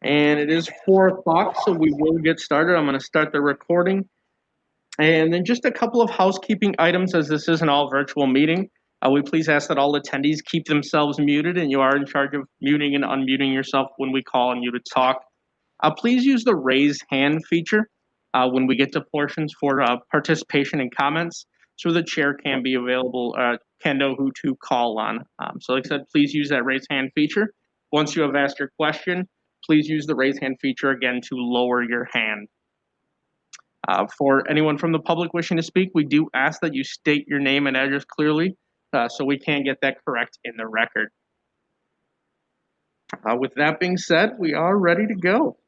And it is 4 o'clock, so we will get started. I'm going to start the recording. And then just a couple of housekeeping items, as this is an all virtual meeting. We please ask that all attendees keep themselves muted, and you are in charge of muting and unmuting yourself when we call on you to talk. Please use the raise hand feature when we get to portions for participation and comments, so the chair can be available, can know who to call on. So like I said, please use that raise hand feature. Once you have asked your question, please use the raise hand feature again to lower your hand. For anyone from the public wishing to speak, we do ask that you state your name and address clearly so we can get that correct in the record. With that being said, we are ready to go.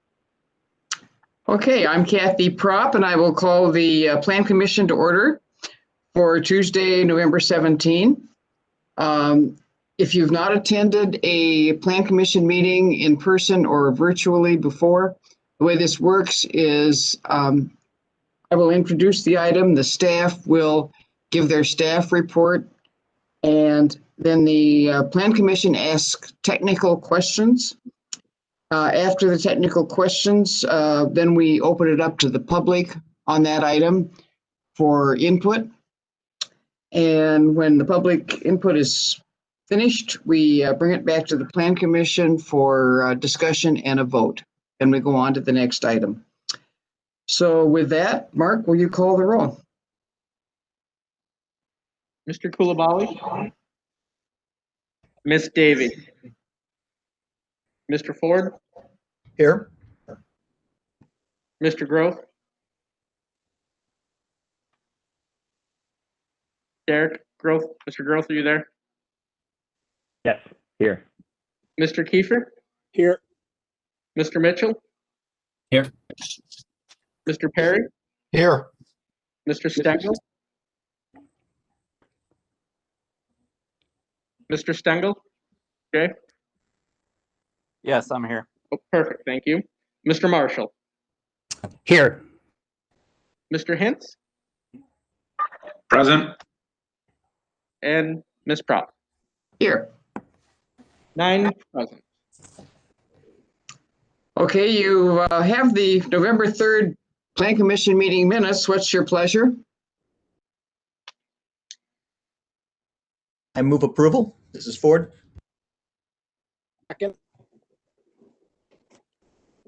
Okay, I'm Kathy Propp, and I will call the Plan Commission to order for Tuesday, November 17. If you've not attended a Plan Commission meeting in person or virtually before, the way this works is I will introduce the item, the staff will give their staff report, and then the Plan Commission asks technical questions. After the technical questions, then we open it up to the public on that item for input. And when the public input is finished, we bring it back to the Plan Commission for discussion and a vote. And we go on to the next item. So with that, Mark, will you call the roll? Mr. Coulibaly? Ms. Davy? Mr. Ford? Here. Mr. Groth? Derek Groth? Mr. Groth, are you there? Yes, here. Mr. Kiefer? Here. Mr. Mitchell? Here. Mr. Perry? Here. Mr. Stengel? Mr. Stengel? Okay. Yes, I'm here. Oh, perfect. Thank you. Mr. Marshall? Here. Mr. Hintz? Present. And Ms. Propp? Here. 9 present. Okay, you have the November 3rd Plan Commission meeting minutes. What's your pleasure? I move approval. This is Ford. Second.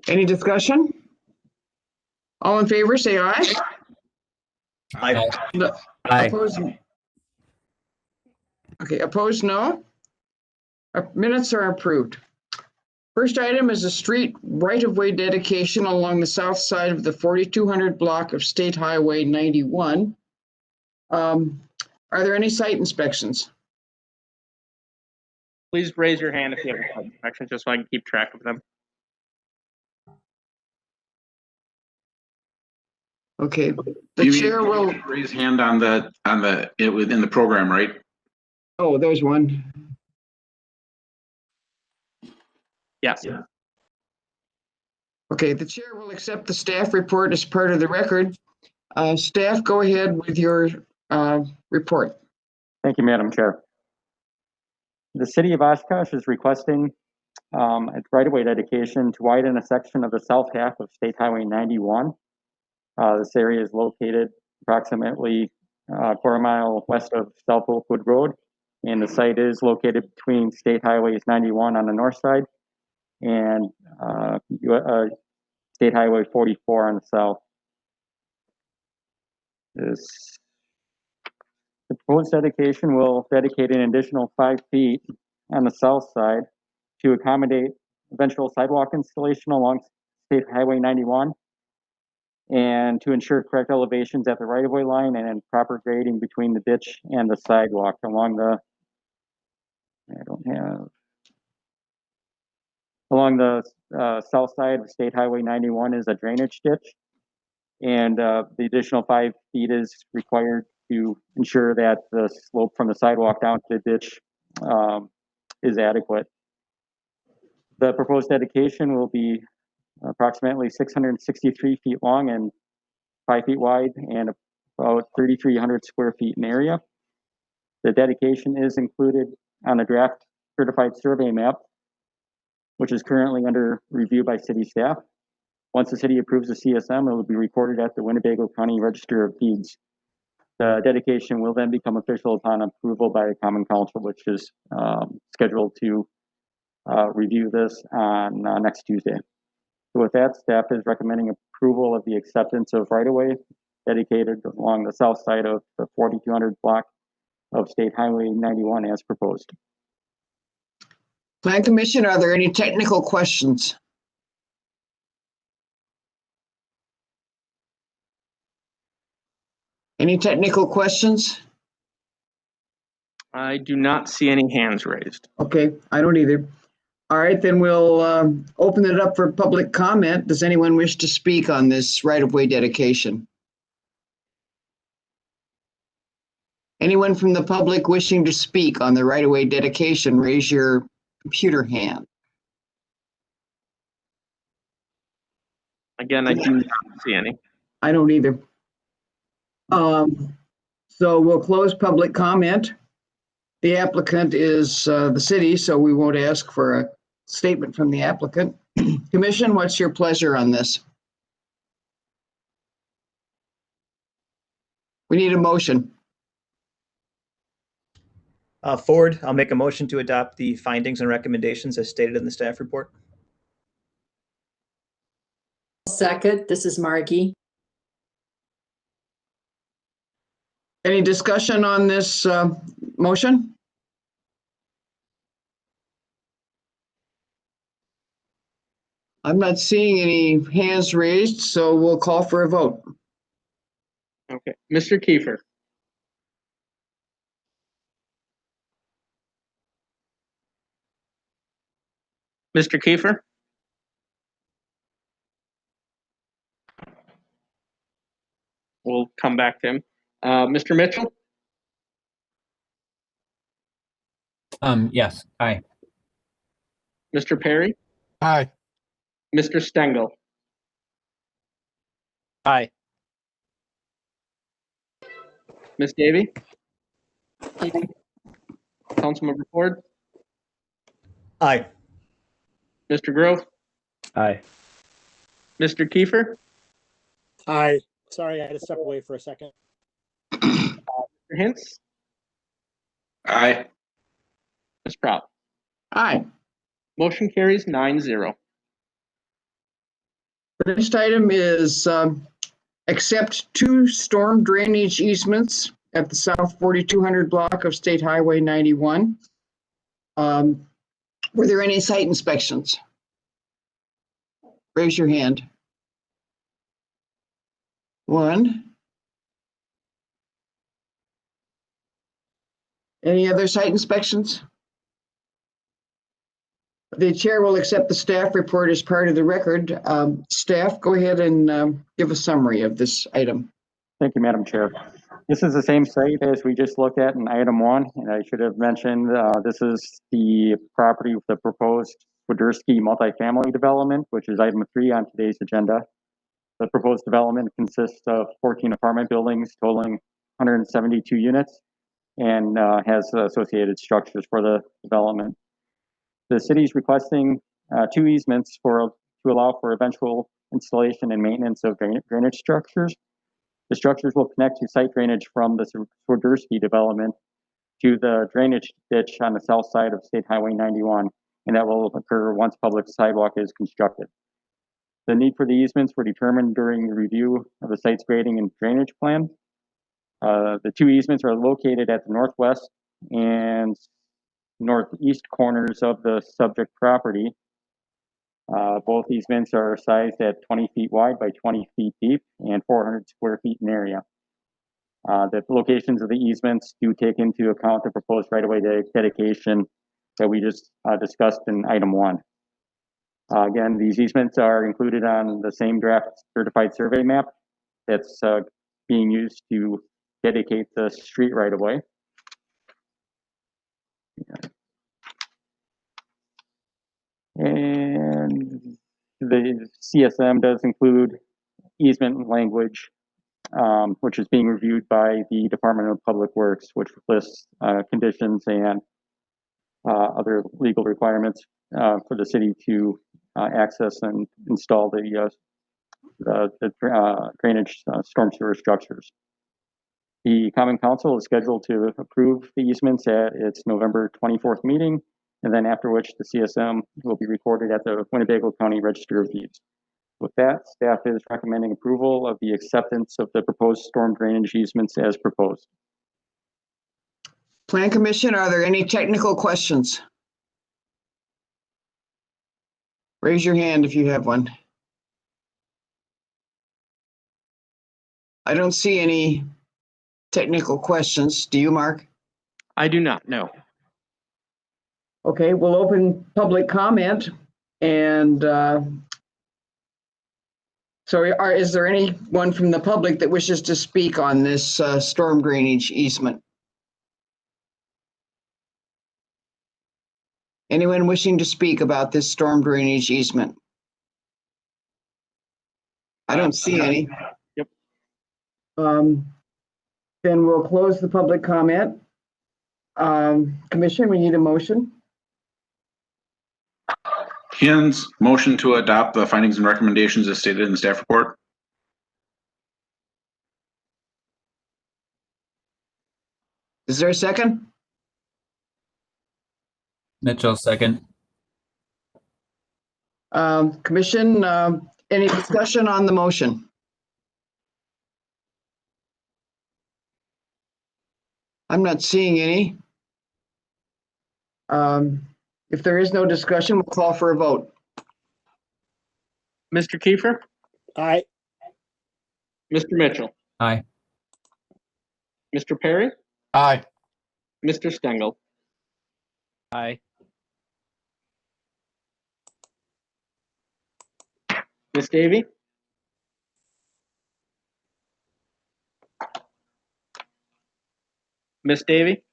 Any discussion? All in favor, say aye. Aye. No. Aye. Opposed? Okay, opposed, no. Minutes are approved. First item is a street right-of-way dedication along the south side of the 4200 block of State Highway 91. Are there any site inspections? Please raise your hand if you have any inspections, just so I can keep track of them. Okay, the chair will. Raise hand on within the program, right? Oh, there's one. Yes. Yeah. Okay, the chair will accept the staff report as part of the record. Staff, go ahead with your report. Thank you, Madam Chair. The City of Oshkosh is requesting a right-of-way dedication to widen a section of the south half of State Highway 91. This area is located approximately a quarter mile west of South Oakwood Road, and the site is located between State Highways 91 on the north side and State Highway 44 on the south. The proposed dedication will dedicate an additional 5 feet on the south side to accommodate eventual sidewalk installation along State Highway 91 and to ensure correct elevations at the right-of-way line and proper grading between the ditch and the sidewalk along the south side of State Highway 91 is a drainage ditch, and the additional 5 feet is required to ensure that the slope from the sidewalk down to the ditch is adequate. The proposed dedication will be approximately 663 feet long and 5 feet wide and about 3,300 square feet in area. The dedication is included on the draft certified survey map which is currently under review by city staff. Once the city approves the CSM, it will be recorded at the Winnebago County Register of Deeds. The dedication will then become official upon approval by the Common Council, which is scheduled to review this on next Tuesday. So with that, staff is recommending approval of the acceptance of right-of-way dedicated along the south side of the 4200 block of State Highway 91 as proposed. Plan Commission, are there any technical questions? Any technical questions? I do not see any hands raised. Okay, I don't either. All right, then we'll open it up for public comment. Does anyone wish to speak on this right-of-way dedication? Anyone from the public wishing to speak on the right-of-way dedication, raise your computer hand. Again, I do not see any. I don't either. So we'll close public comment. The applicant is the city, so we won't ask for a statement from the applicant. Commission, what's your pleasure on this? We need a motion. Ford, I'll make a motion to adopt the findings and recommendations as stated in the staff report. Second, this is Margie. Any discussion on this motion? I'm not seeing any hands raised, so we'll call for a vote. Okay, Mr. Kiefer. Mr. Kiefer? We'll come back to him. Mr. Mitchell? Yes, aye. Mr. Perry? Aye. Mr. Stengel? Aye. Ms. Davy? Councilmember Ford? Aye. Mr. Grove? Aye. Mr. Kiefer? Aye. Sorry, I had to step away for a second. Mr. Hintz? Aye. Ms. Prout? Aye. Motion carries 9-0. The next item is accept 2 storm drainage easements at the South 4200 block of State Highway 91. Were there any site inspections? Raise your hand. 1. Any other site inspections? The chair will accept the staff report as part of the record. Staff, go ahead and give a summary of this item. Thank you, Madam Chair. This is the same site as we just looked at in item 1, and I should have mentioned this is the property with the proposed Swiderski multifamily development, which is item 3 on today's agenda. The proposed development consists of 14 apartment buildings totaling 172 units and has associated structures for the development. The city is requesting 2 easements to allow for eventual installation and maintenance of drainage structures. The structures will connect to site drainage from the Swiderski development to the drainage ditch on the south side of State Highway 91, and that will occur once public sidewalk is constructed. The need for the easements were determined during the review of the site's grading and drainage plan. The 2 easements are located at the northwest and northeast corners of the subject property. Both easements are sized at 20 feet wide by 20 feet deep and 400 square feet in area. The locations of the easements do take into account the proposed right-of-way dedication that we just discussed in item 1. Again, these easements are included on the same draft certified survey map that's being used to dedicate the street right-of-way. And the CSM does include easement language, which is being reviewed by the Department of Public Works, which lists conditions and other legal requirements for the city to access and install the drainage storm sewer structures. The Common Council is scheduled to approve the easements at its November 24th meeting, and then after which the CSM will be recorded at the Winnebago County Register of Deeds. With that, staff is recommending approval of the acceptance of the proposed storm drainage easements as proposed. Plan Commission, are there any technical questions? Raise your hand if you have one. I don't see any technical questions. Do you, Mark? I do not know. Okay, we'll open public comment. And is there anyone from the public that wishes to speak on this storm drainage easement? Anyone wishing to speak about this storm drainage easement? I don't see any. Yep. Then we'll close the public comment. Commission, we need a motion. Hens, motion to adopt the findings and recommendations as stated in the staff report. Is there a second? Mitchell, second. Commission, any discussion on the motion? I'm not seeing any. If there is no discussion, we'll call for a vote. Mr. Kiefer, Aye. Mr. Mitchell, Aye. Mr. Perry, Aye. Mr. Stengel, Aye. Ms. Davy, Ms. Davy.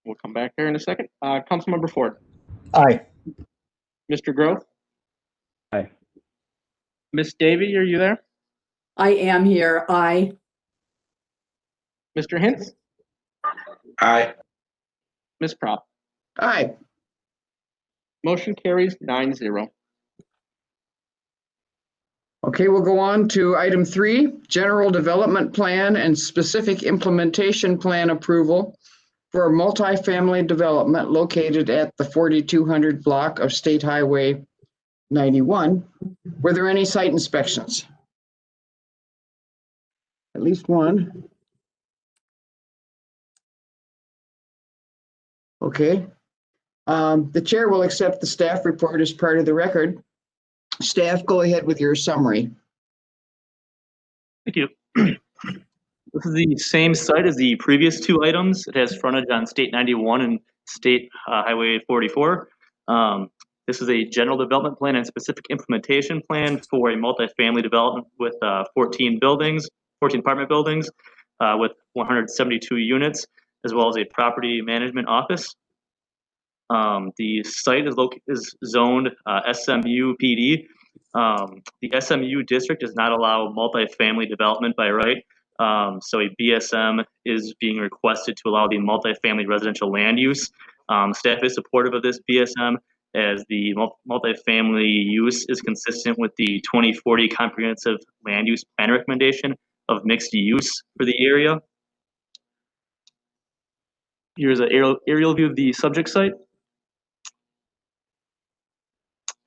We'll come back there in a second. Councilmember Ford, Aye. Mr. Grove. Aye. Ms. Davy, are you there? I am here. Aye. Mr. Hintz, Aye. Ms. Prop. Aye. Motion carries 9-0. Okay, we'll go on to item 3, general development plan and specific implementation plan approval for a multifamily development located at the 4200 block of State Highway 91. Were there any site inspections? At least one. Okay. The chair will accept the staff report as part of the record. Staff, go ahead with your summary. Thank you. This is the same site as the previous two items. It has frontage on State 91 and State Highway 44. This is a general development plan and specific implementation plan for a multifamily development with 14 apartment buildings with 172 units, as well as a property management office. The site is zoned SMU PD. The SMU district does not allow multifamily development by right. So a BSM is being requested to allow the multifamily residential land use. Staff is supportive of this BSM as the multifamily use is consistent with the 2040 comprehensive land use plan recommendation of mixed use for the area. Here's an aerial view of the subject site.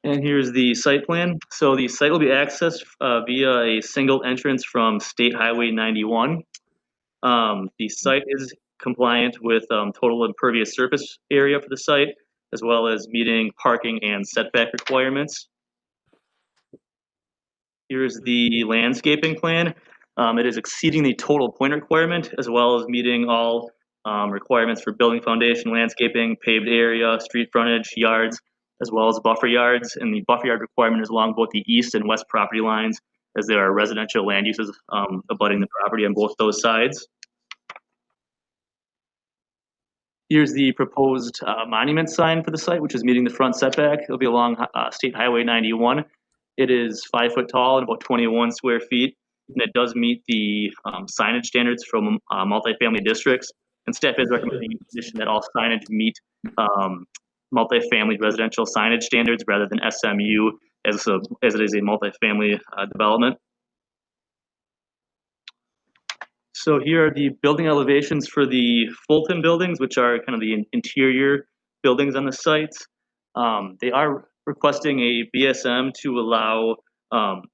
And here's the site plan. So the site will be accessed via a single entrance from State Highway 91. The site is compliant with total impervious surface area for the site, as well as meeting parking and setback requirements. Here's the landscaping plan. It is exceeding the total point requirement, as well as meeting all requirements for building foundation, landscaping, paved area, street frontage, yards, as well as buffer yards. And the buffer yard requirement is along both the east and west property lines, as there are residential land uses abutting the property on both those sides. Here's the proposed monument sign for the site, which is meeting the front setback. It'll be along State Highway 91. It is 5 foot tall and about 21 square feet, and it does meet the signage standards from multifamily districts, And staff is recommending in addition that all signage meet multifamily residential signage standards rather than SMU as it is a multifamily development. So here are the building elevations for the Fulton Buildings, which are kind of the interior buildings on the site. They are requesting a BSM to allow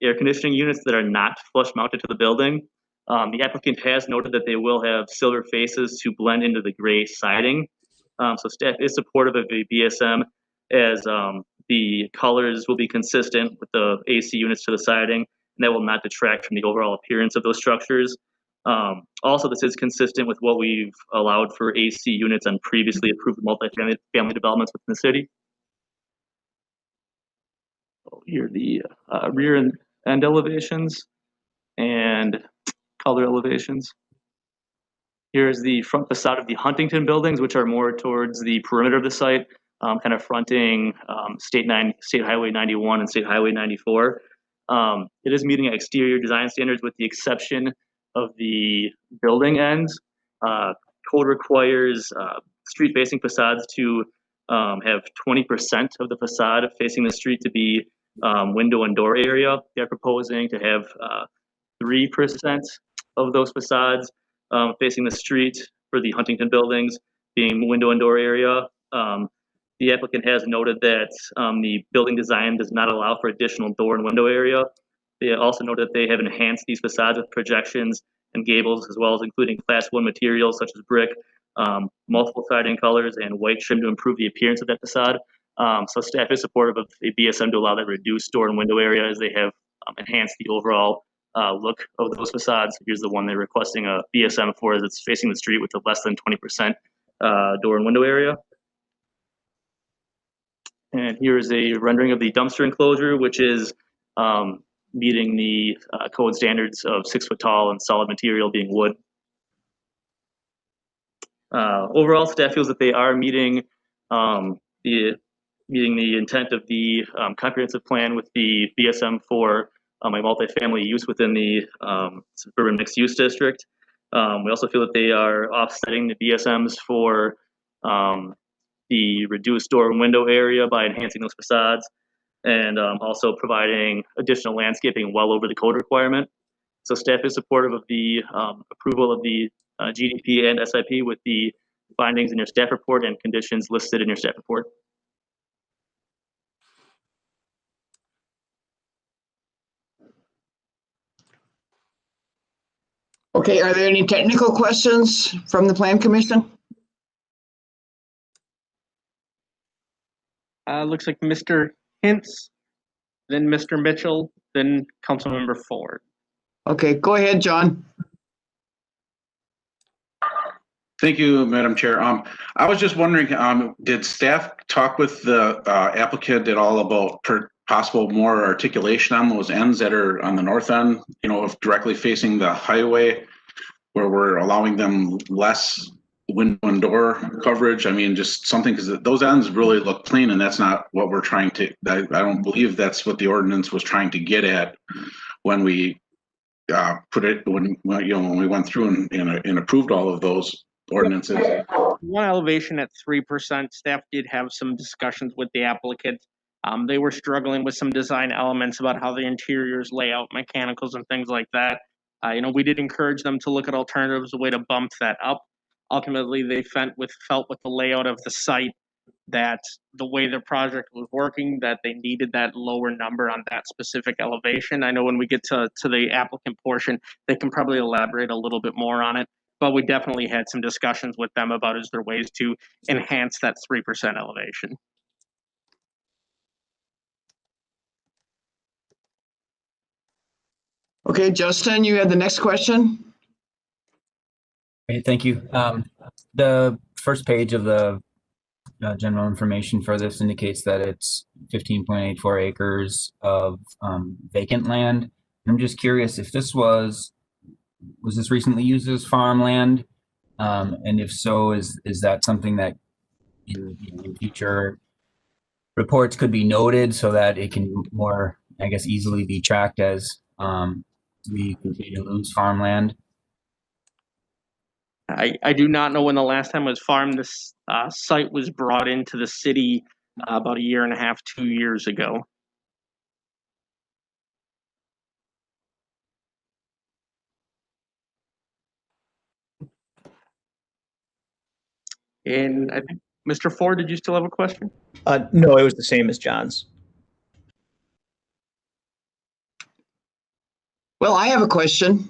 air conditioning units that are not flush mounted to the building. The applicant has noted that they will have silver faces to blend into the gray siding. So staff is supportive of a BSM as the colors will be consistent with the AC units to the siding, and that will not detract from the overall appearance of those structures. Also, this is consistent with what we've allowed for AC units on previously approved multifamily developments within the city. So here are the rear and end elevations and color elevations. Here's the front facade of the Huntington Buildings, which are more towards the perimeter of the site, kind of fronting State Highway 91 and State Highway 94. It is meeting exterior design standards with the exception of the building ends. Code requires street-facing facades to have 20% of the facade facing the street to be window and door area. They're proposing to have 3% of those facades facing the street for the Huntington Buildings being window and door area. The applicant has noted that the building design does not allow for additional door and window area. They also noted that they have enhanced these facades with projections and gables, as well as including class 1 materials such as brick, multiple siding colors, and white trim to improve the appearance of that facade. So staff is supportive of a BSM to allow that reduced door and window area as they have enhanced the overall look of those facades. Here's the one they're requesting a BSM for, as it's facing the street with a less than 20% door and window area. And here is a rendering of the dumpster enclosure, which is meeting the code standards of 6 foot tall and solid material being wood. Overall, staff feels that they are meeting the intent of the comprehensive plan with the BSM for a multifamily use within the suburban mixed use district. We also feel that they are offsetting the BSMs for the reduced door and window area by enhancing those facades, and also providing additional landscaping well over the code requirement. So staff is supportive of the approval of the GDP and SIP with the findings in your staff report and conditions listed in your staff report. Okay, are there any technical questions from the Plan Commission? Looks like Mr. Hintz, then Mr. Mitchell, then Councilmember Ford. Okay, go ahead, John. Thank you, Madam Chair. I was just wondering, did staff talk with the applicant at all about possible more articulation on those ends that are on the north end, you know, of directly facing the highway, where we're allowing them less window and door coverage? I mean, just something, because those ends really look clean, and that's not what we're trying to, I don't believe that's what the ordinance was trying to get at when we put it, when we went through and approved all of those ordinances. One elevation at 3%, staff did have some discussions with the applicant. They were struggling with some design elements about how the interiors lay out, mechanicals and things like that. We did encourage them to look at alternatives, a way to bump that up. Ultimately, they felt with the layout of the site that the way their project was working, that they needed that lower number on that specific elevation. I know when we get to the applicant portion, they can probably elaborate a little bit more on it, but we definitely had some discussions with them about is there ways to enhance that 3% elevation. Okay, Justin, you had the next question. Okay, thank you. The first page of the general information for this indicates that it's 15.84 acres of vacant land. I'm just curious if this was this recently used as farmland? And if so, is that something that in future reports could be noted so that it can more, I guess, easily be tracked as we continue to lose farmland? I do not know when the last time it was farmed. This site was brought into the city about a year and a half, 2 years ago. And I think, Mr. Ford, did you still have a question? No, it was the same as John's. Well, I have a question.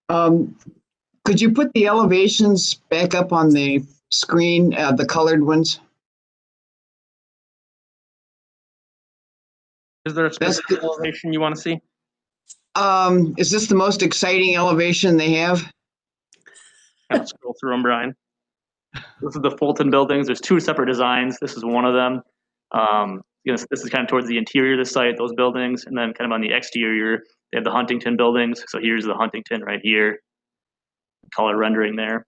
Could you put the elevations back up on the screen, the colored ones? Is there a specific elevation you want to see? Is this the most exciting elevation they have? Let's scroll through them, Brian. This is the Fulton Buildings. There's two separate designs. This is one of them. This is kind of towards the interior of the site, those buildings, and then kind of on the exterior, they have the Huntington buildings. So here's the Huntington right here. Color rendering there.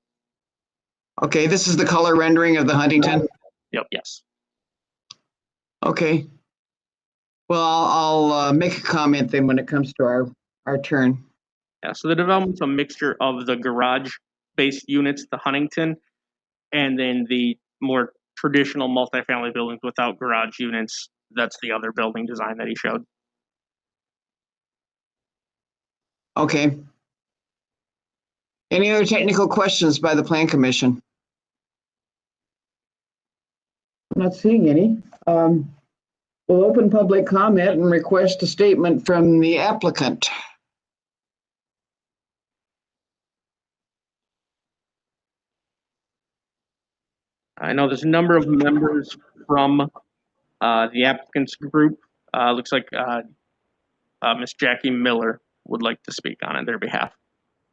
Okay, this is the color rendering of the Huntington? Yep, yes. Okay. Well, I'll make a comment then when it comes to our turn. Yeah, so the development's a mixture of the garage-based units, the Huntington, and then the more traditional multifamily buildings without garage units. That's the other building design that he showed. Okay. Any other technical questions by the Plan Commission? I'm not seeing any. We'll open public comment and request a statement from the applicant. I know there's a number of members from the applicant's group. Looks like Miss Jackie Miller would like to speak on their behalf.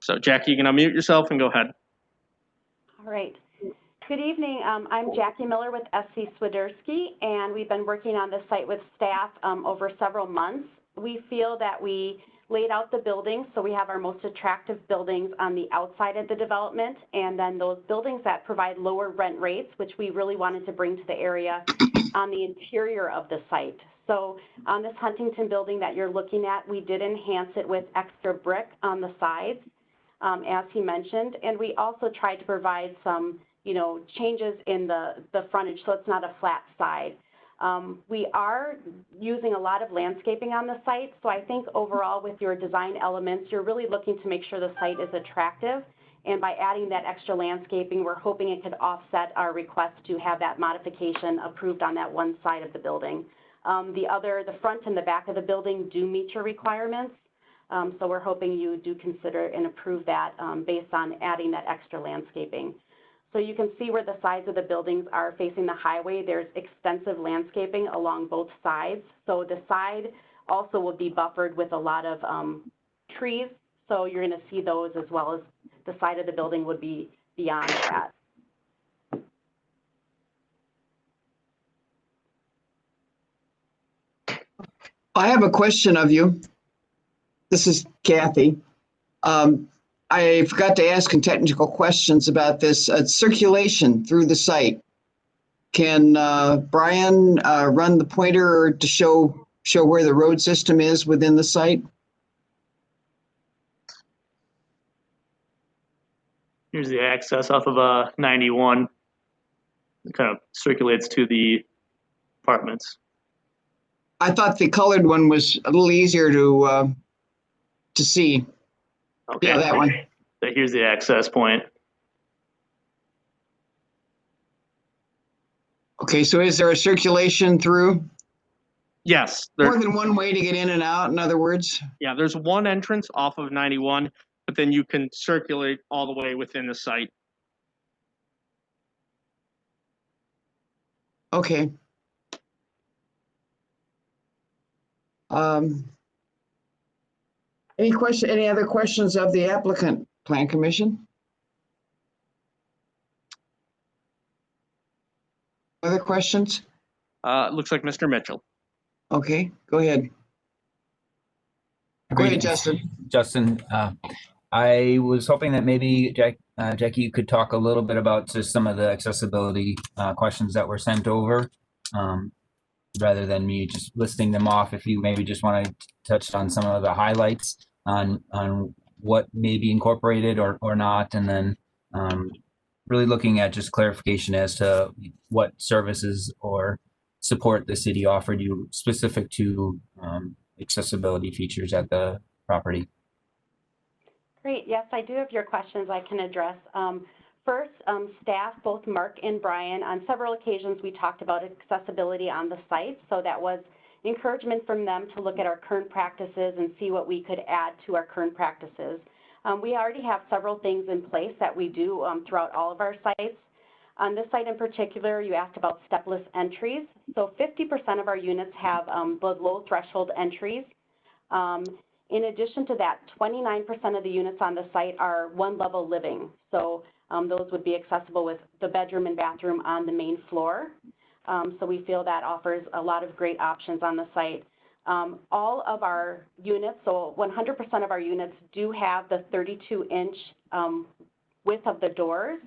So Jackie, you can unmute yourself and go ahead. All right. Good evening. I'm Jackie Miller with SC Swiderski, and we've been working on this site with staff over several months. We feel that we laid out the buildings, so we have our most attractive buildings on the outside of the development, and then those buildings that provide lower rent rates, which we really wanted to bring to the area on the interior of the site. So on this Huntington building that you're looking at, we did enhance it with extra brick on the sides, as he mentioned, and we also tried to provide some changes in the frontage, so it's not a flat side. We are using a lot of landscaping on the site, so I think overall with your design elements, you're really looking to make sure the site is attractive, and by adding that extra landscaping, we're hoping it could offset our request to have that modification approved on that one side of the building. The front and the back of the building do meet your requirements, so we're hoping you do consider and approve that based on adding that extra landscaping. So you can see where the sides of the buildings are facing the highway. There's extensive landscaping along both sides. So the side also will be buffered with a lot of trees. So you're going to see those, as well as the side of the building would be beyond that. I have a question of you. This is Kathy. I forgot to ask some technical questions about this circulation through the site. Can Brian run the pointer to show where the road system is within the site? Here's the access off of 91. It kind of circulates to the apartments. I thought the colored one was a little easier to see. Okay. Yeah, that one. So here's the access point. Okay, so is there a circulation through? Yes. More than one way to get in and out, in other words? Yeah, there's one entrance off of 91, but then you can circulate all the way within the site. Okay. Any other questions of the applicant, Plan Commission? Other questions? Looks like Mr. Mitchell. Okay, go ahead. Go ahead, Justin. Justin, I was hoping that maybe Jackie, you could talk a little bit about just some of the accessibility questions that were sent over, rather than me just listing them off. If you maybe just want to touch on some of the highlights on what may be incorporated or not, and then really looking at just clarification as to what services or support the city offered you specific to accessibility features at the property. Great. Yes, I do have your questions I can address. First, staff, both Mark and Brian, on several occasions we talked about accessibility on the site, so that was encouragement from them to look at our current practices and see what we could add to our current practices. We already have several things in place that we do throughout all of our sites. On this site in particular, you asked about stepless entries. So 50% of our units have the low threshold entries. In addition to that, 29% of the units on the site are one-level living. So those would be accessible with the bedroom and bathroom on the main floor. So we feel that offers a lot of great options on the site. All of our units, so 100% of our units do have the 32-inch width of the doors,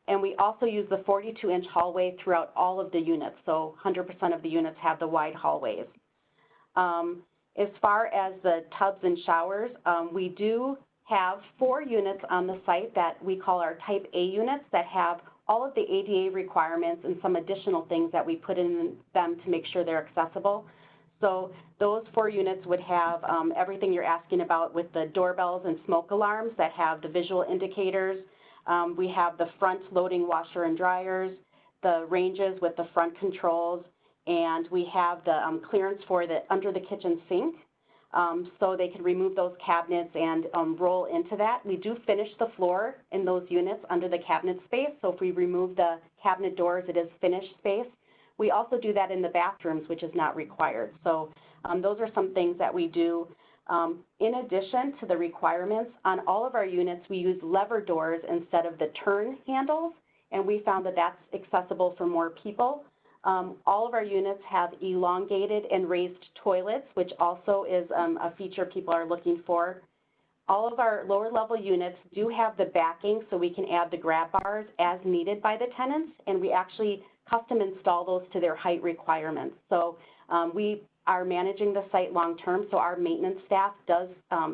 and we also use the 42-inch hallway throughout all of the units, so 100% of the units have the wide hallways. As far as the tubs and showers, we do have 4 units on the site that we call our Type A units that have all of the ADA requirements and some additional things that we put in them to make sure they're accessible. So those 4 units would have everything you're asking about with the doorbells and smoke alarms that have the visual indicators. We have the front loading washer and dryers, the ranges with the front controls, and we have the clearance for the under the kitchen sink. So they can remove those cabinets and roll into that. We do finish the floor in those units under the cabinet space. So if we remove the cabinet doors, it is finished space. We also do that in the bathrooms, which is not required. So those are some things that we do. In addition to the requirements, on all of our units, we use lever doors instead of the turn handles, and we found that that's accessible for more people. All of our units have elongated and raised toilets, which also is a feature people are looking for. All of our lower level units do have the backing, so we can add the grab bars as needed by the tenants, and we actually custom install those to their height requirements. So we are managing the site long term, so our maintenance staff does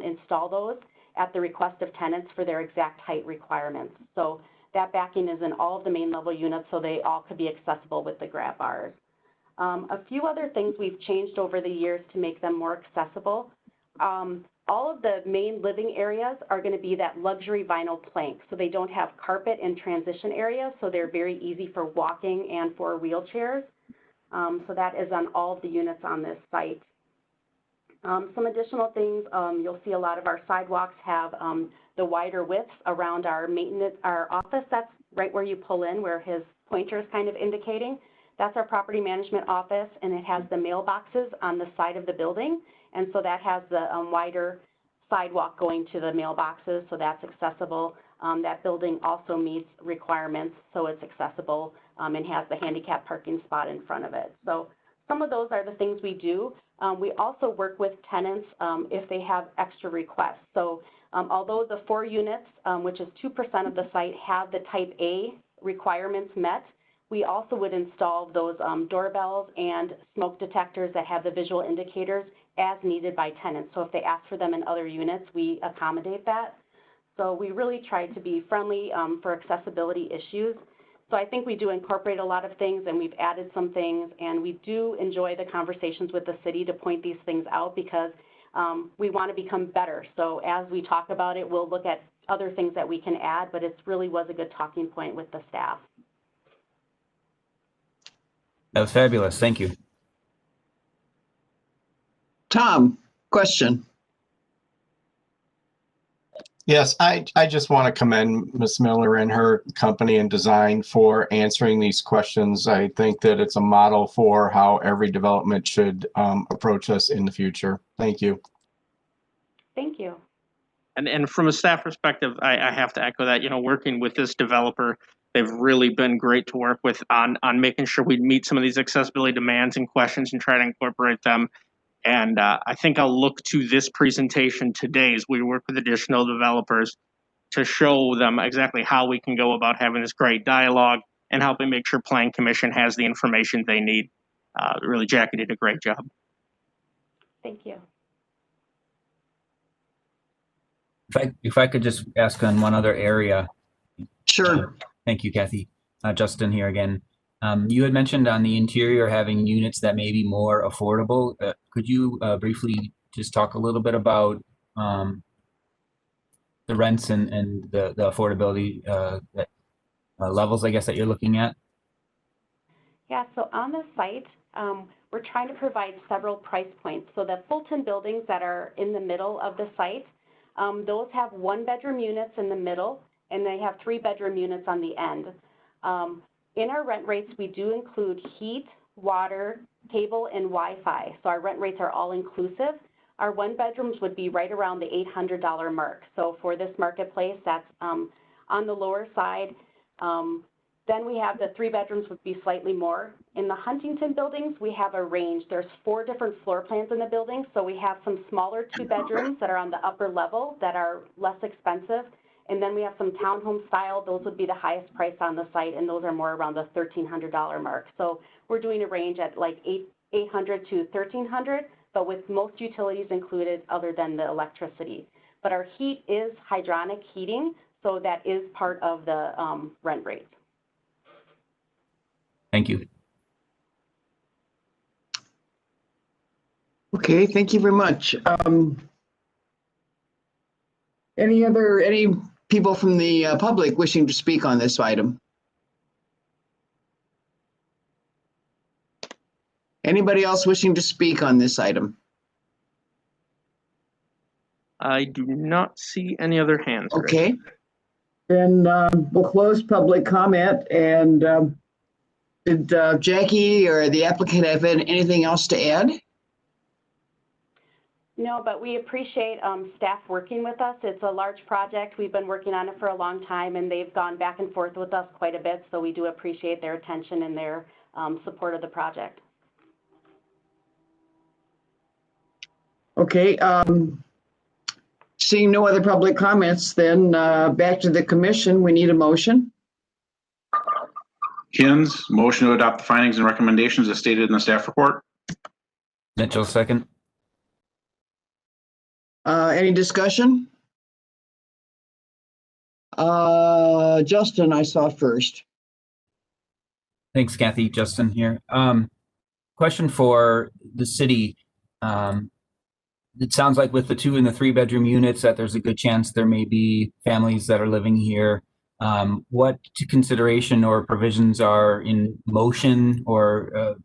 install those at the request of tenants for their exact height requirements. So that backing is in all of the main level units, so they all could be accessible with the grab bars. A few other things we've changed over the years to make them more accessible. All of the main living areas are going to be that luxury vinyl plank, so they don't have carpet and transition areas, so they're very easy for walking and for wheelchairs. So that is on all of the units on this site. Some additional things, you'll see a lot of our sidewalks have the wider widths around our maintenance, our office. That's right where you pull in, where his pointer is kind of indicating. That's our property management office, and it has the mailboxes on the side of the building. And so that has the wider sidewalk going to the mailboxes, so that's accessible. That building also meets requirements, so it's accessible and has the handicap parking spot in front of it. So some of those are the things we do. We also work with tenants if they have extra requests. So although the 4 units, which is 2% of the site, have the Type A requirements met, we also would install those doorbells and smoke detectors that have the visual indicators as needed by tenants. So if they ask for them in other units, we accommodate that. So we really try to be friendly for accessibility issues. So I think we do incorporate a lot of things, and we've added some things, and we do enjoy the conversations with the city to point these things out because we want to become better. So as we talk about it, we'll look at other things that we can add, but it really was a good talking point with the staff. That was fabulous. Thank you. Tom, question. Yes, I just want to commend Ms. Miller and her company and design for answering these questions. I think that it's a model for how every development should approach us in the future. Thank you. Thank you. And from a staff perspective, I have to echo that, you know, working with this developer, they've really been great to work with on making sure we meet some of these accessibility demands and questions and try to incorporate them. And I think I'll look to this presentation today as we work with additional developers to show them exactly how we can go about having this great dialogue and helping make sure Plan Commission has the information they need. Really, Jackie did a great job. Thank you. If I could just ask on one other area, Sure. Thank you, Kathy. Justin here again. You had mentioned on the interior having units that may be more affordable. Could you briefly just talk a little bit about the rents and the affordability levels, I guess, that you're looking at? Yeah, so on the site, we're trying to provide several price points. So the Fulton Buildings that are in the middle of the site, those have 1-bedroom units in the middle, and they have 3-bedroom units on the end. In our rent rates, we do include heat, water, cable, and Wi-Fi. So our rent rates are all inclusive. Our 1-bedrooms would be right around the $800 mark. So for this marketplace, that's on the lower side. Then we have the 3-bedrooms would be slightly more. In the Huntington Buildings, we have a range. There's 4 different floor plans in the building. So we have some smaller 2-bedrooms that are on the upper level that are less expensive. And then we have some townhome style. Those would be the highest price on the site, and those are more around the $1,300 mark. So we're doing a range at like $800 to $1,300, but with most utilities included other than the electricity. But our heat is hydronic heating, so that is part of the rent rate. Thank you. Okay, thank you very much. Any people from the public wishing to speak on this item? Anybody else wishing to speak on this item? I do not see any other hands. Okay. Then we'll close public comment. And did Jackie or the applicant have anything else to add? No, but we appreciate staff working with us. It's a large project. We've been working on it for a long time, and they've gone back and forth with us quite a bit. So we do appreciate their attention and their support of the project. Okay. Seeing no other public comments, then back to the commission. We need a motion. Hens, motion to adopt the findings and recommendations as stated in the staff report. Mitchell, second. Any discussion? Justin, I saw first. Thanks, Kathy. Justin here. Question for the city. It sounds like with the 2 and the 3-bedroom units that there's a good chance there may be families that are living here. What consideration or provisions are in motion or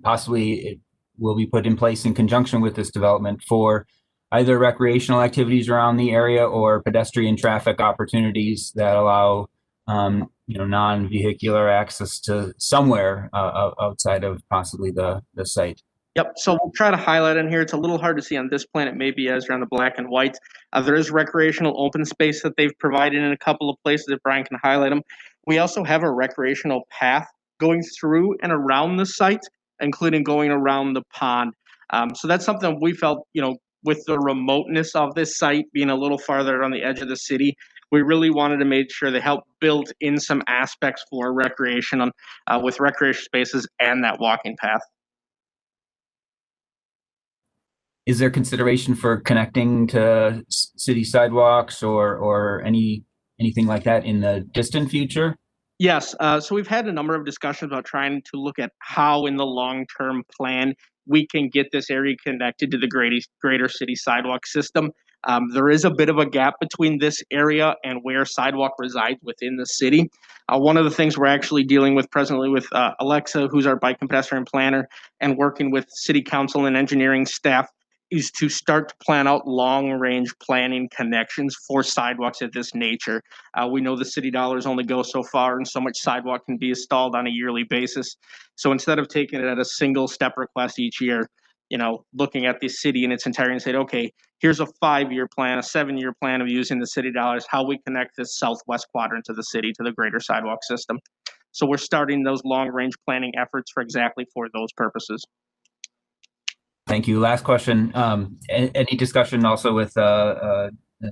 possibly it will be put in place in conjunction with this development for either recreational activities around the area or pedestrian traffic opportunities that allow non-vehicular access to somewhere outside of possibly the site? Yep, so we'll try to highlight in here. It's a little hard to see on this plan. It may be as around the black and white. There is recreational open space that they've provided in a couple of places if Brian can highlight them. We also have a recreational path going through and around the site, including going around the pond. So that's something we felt, with the remoteness of this site being a little farther on the edge of the city, we really wanted to make sure they helped build in some aspects for recreation with recreation spaces and that walking path. Is there consideration for connecting to city sidewalks or anything like that in the distant future? Yes. So we've had a number of discussions about trying to look at how in the long-term plan we can get this area connected to the greater city sidewalk system. There is a bit of a gap between this area and where sidewalk resides within the city. One of the things we're actually dealing with presently with Alexa, who's our bike and pedestrian planner, and working with city council and engineering staff is to start to plan out long-range planning connections for sidewalks of this nature. We know the city dollars only go so far and so much sidewalk can be installed on a yearly basis. So instead of taking it at a single step request each year, looking at the city in its entirety and say, okay, here's a 5-year plan, a 7-year plan of using the city dollars, how we connect this southwest quadrant of the city to the greater sidewalk system. So we're starting those long-range planning efforts for those purposes. Thank you. Last question. Any discussion also with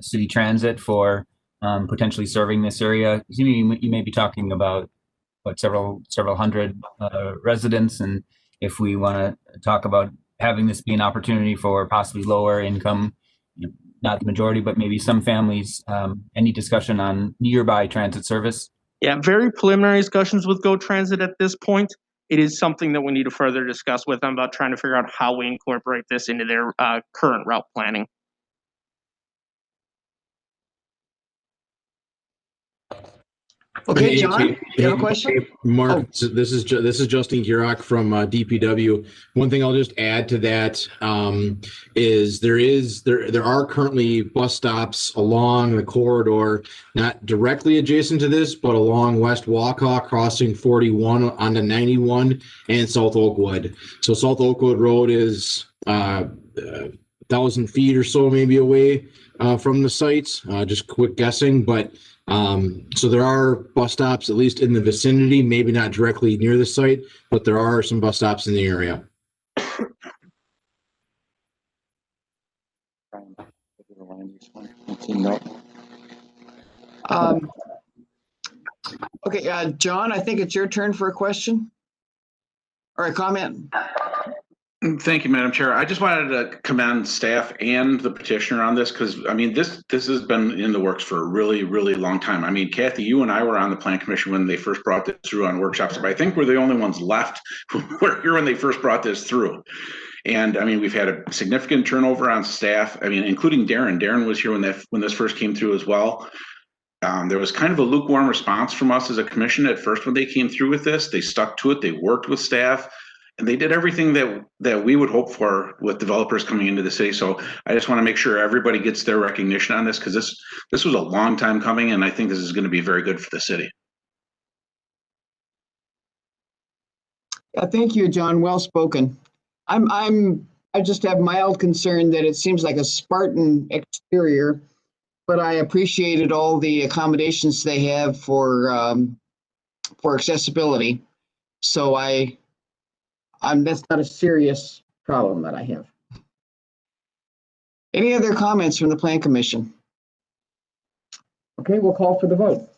city transit for potentially serving this area? You may be talking about several hundred residents, and if we want to talk about having this be an opportunity for possibly lower income not the majority, but maybe some families, any discussion on nearby transit service? Yeah, very preliminary discussions with Go Transit at this point. It is something that we need to further discuss with them about trying to figure out how we incorporate this into their current route planning. Okay, John, you have a question? Hey, Mark, Oh. so this is Justin Girock from DPW. One thing I'll just add to that is there are currently bus stops along the corridor, not directly adjacent to this, but along West Waukau, crossing 41 onto 91 and South Oakwood. So South Oakwood Road is 1,000 feet or so maybe away from the sites. Just quick guessing, but so there are bus stops, at least in the vicinity, maybe not directly near the site, but there are some bus stops in the area. Okay, John, I think it's your turn for a question or a comment. Thank you, Madam Chair. I just wanted to commend staff and the petitioner on this because, I mean, this has been in the works for a really, really long time. I mean, Kathy, you and I were on the Plan Commission when they first brought this through on workshops, but I think we're the only ones left who were here when they first brought this through. And I mean, we've had a significant turnover on staff. I mean, including Darren. Darren was here when this first came through as well. There was kind of a lukewarm response from us as a commission at first when they came through with this. They stuck to it. They worked with staff. And they did everything that we would hope for with developers coming into the city. So I just want to make sure everybody gets their recognition on this because this was a long time coming, and I think this is going to be very good for the city. Thank you, John. Well spoken. I just have mild concern that it seems like a Spartan exterior, but I appreciated all the accommodations they have for accessibility. So that's not a serious problem that I have. Any other comments from the Plan Commission? Okay, we'll call for the vote.